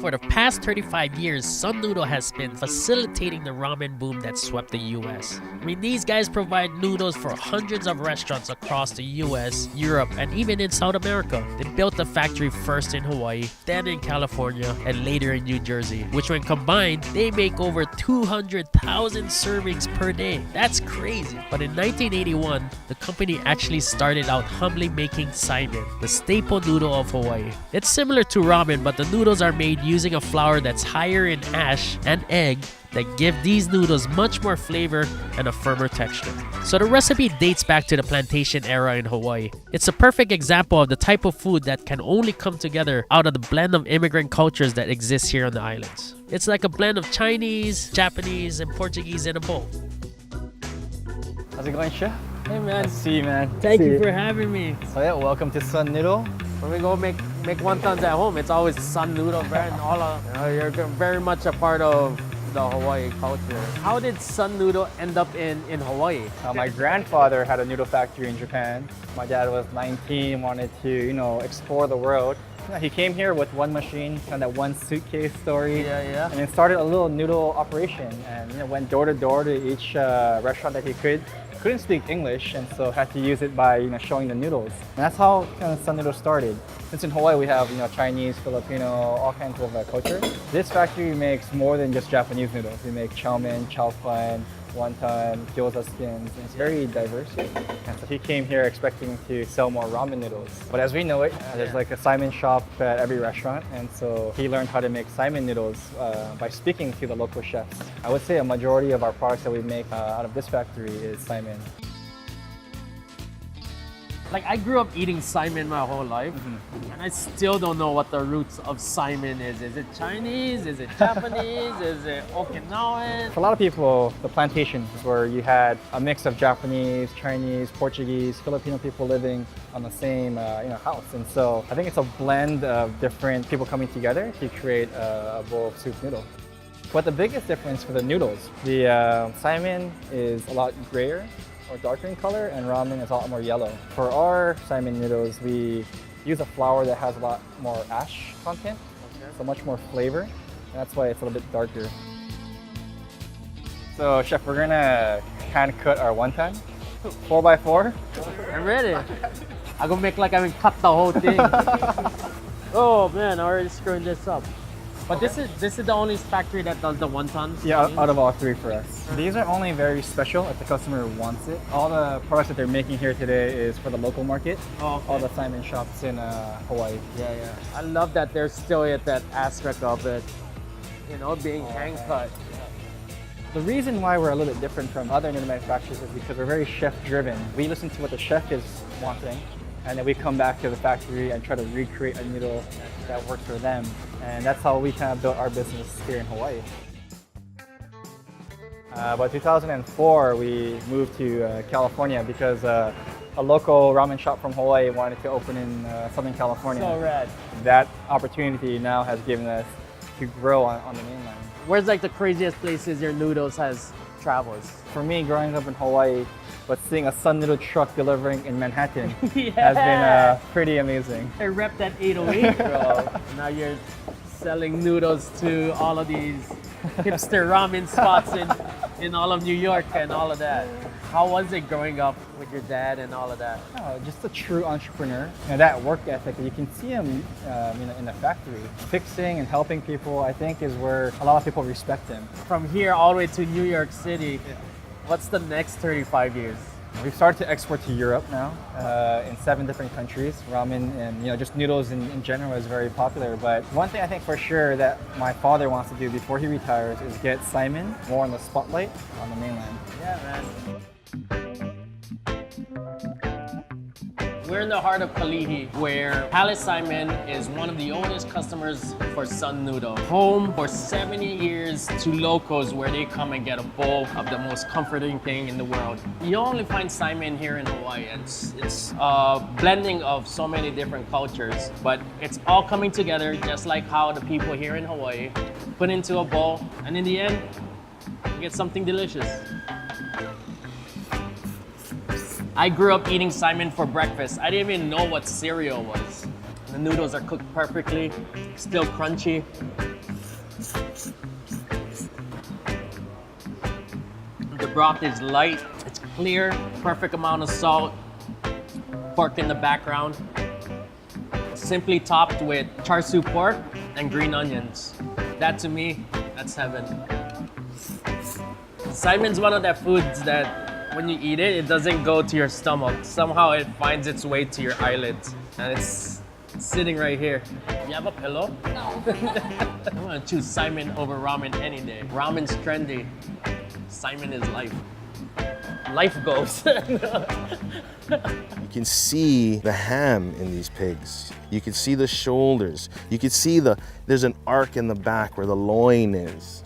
For the past 35 years, Sun Noodle has been facilitating the ramen boom that swept the US. I mean, these guys provide noodles for hundreds of restaurants across the US, Europe, and even in South America. They built the factory first in Hawaii, then in California, and later in New Jersey, which when combined, they make over 200,000 servings per day. That's crazy. But in 1981, the company actually started out humbly making Saimin, the staple noodle of Hawaii. It's similar to ramen, but the noodles are made using a flour that's higher in ash and egg that give these noodles much more flavor and a firmer texture. So the recipe dates back to the plantation era in Hawaii. It's a perfect example of the type of food that can only come together out of the blend of immigrant cultures that exists here on the islands. It's like a blend of Chinese, Japanese, and Portuguese in a bowl. How's it going, Chef? Hey man. Nice to see you, man. Thank you for having me. So yeah, welcome to Sun Noodle. When we go make wontons at home, it's always Sun Noodle brand. You're very much a part of the Hawaii culture. How did Sun Noodle end up in Hawaii? My grandfather had a noodle factory in Japan. My dad was 19, wanted to, explore the world. He came here with one machine, kind of that one suitcase story. Yeah. And then started a little noodle operation and went door to door to each restaurant that he could. Couldn't speak English, and so had to use it by showing the noodles. And that's how Sun Noodle started. Since in Hawaii we have Chinese, Filipino, all kinds of culture. This factory makes more than just Japanese noodles. We make chow mein, chow fun, wonton, gyoza skins. It's very diverse. And so he came here expecting to sell more ramen noodles. But as we know it, there's like a Saimin shop at every restaurant. And so he learned how to make Saimin noodles by speaking to the local chefs. I would say a majority of our products that we make out of this factory is Saimin. Like, I grew up eating Saimin my whole life, and I still don't know what the roots of Saimin is. Is it Chinese? Is it Japanese? Is it Okinawan? For a lot of people, the plantation is where you had a mix of Japanese, Chinese, Portuguese, Filipino people living on the same house. And so I think it's a blend of different people coming together to create a bowl of soup noodle. But the biggest difference for the noodles, the Saimin is a lot grayer or darker in color, and ramen is a lot more yellow. For our Saimin noodles, we use a flour that has a lot more ash content, so much more flavor, and that's why it's a little bit darker. So, Chef, we're gonna hand cut our wonton, 4x4. I'm ready. I'm gonna make like I cut the whole thing. Oh man, I already screwing this up. But this is the only factory that does the wontons? Yeah, out of all three for us. These are only very special if the customer wants it. All the products that they're making here today is for the local market. Oh, okay. All the Saimin shops in Hawaii. Yeah. I love that there's still at that aspect of it, being hand cut. The reason why we're a little bit different from other noodle manufacturers is because we're very chef driven. We listen to what the chef is wanting, and then we come back to the factory and try to recreate a noodle that works for them. And that's how we kind of built our business here in Hawaii. By 2004, we moved to California because a local ramen shop from Hawaii wanted to open in Southern California. So rad. That opportunity now has given us to grow on the mainland. Where's like the craziest places your noodles has traveled? For me, growing up in Hawaii, but seeing a Sun Noodle truck delivering in Manhattan Yeah. has been pretty amazing. I repped that 808, bro. Now you're selling noodles to all of these hipster ramen spots in all of New York and all of that. How was it growing up with your dad and all of that? Oh, just a true entrepreneur. That work ethic, you can see him in the factory. Fixing and helping people, I think, is where a lot of people respect him. From here all the way to New York City, what's the next 35 years? We've started to export to Europe now, in 7 different countries. Ramen and just noodles in general is very popular. But one thing I think for sure that my father wants to do before he retires is get Saimin more in the spotlight on the mainland. Yeah, man. We're in the heart of Kalihi, where Palace Saimin is one of the oldest customers for Sun Noodle. Home for 70 years to locals where they come and get a bowl of the most comforting thing in the world. You only find Saimin here in Hawaii. It's a blending of so many different cultures, but it's all coming together just like how the people here in Hawaii put into a bowl, and in the end, you get something delicious. I grew up eating Saimin for breakfast. I didn't even know what cereal was. The noodles are cooked perfectly, still crunchy. The broth is light, it's clear, perfect amount of salt, pork in the background. Simply topped with char siu pork and green onions. That to me, that's heaven. Saimin's one of the foods that when you eat it, it doesn't go to your stomach. Somehow it finds its way to your eyelids. And it's sitting right here. You have a pillow? No. I'm gonna choose Saimin over ramen any day. Ramen's trendy. Saimin is life. Life goes. You can see the ham in these pigs. You can see the shoulders. You can see there's an arc in the back where the loin is.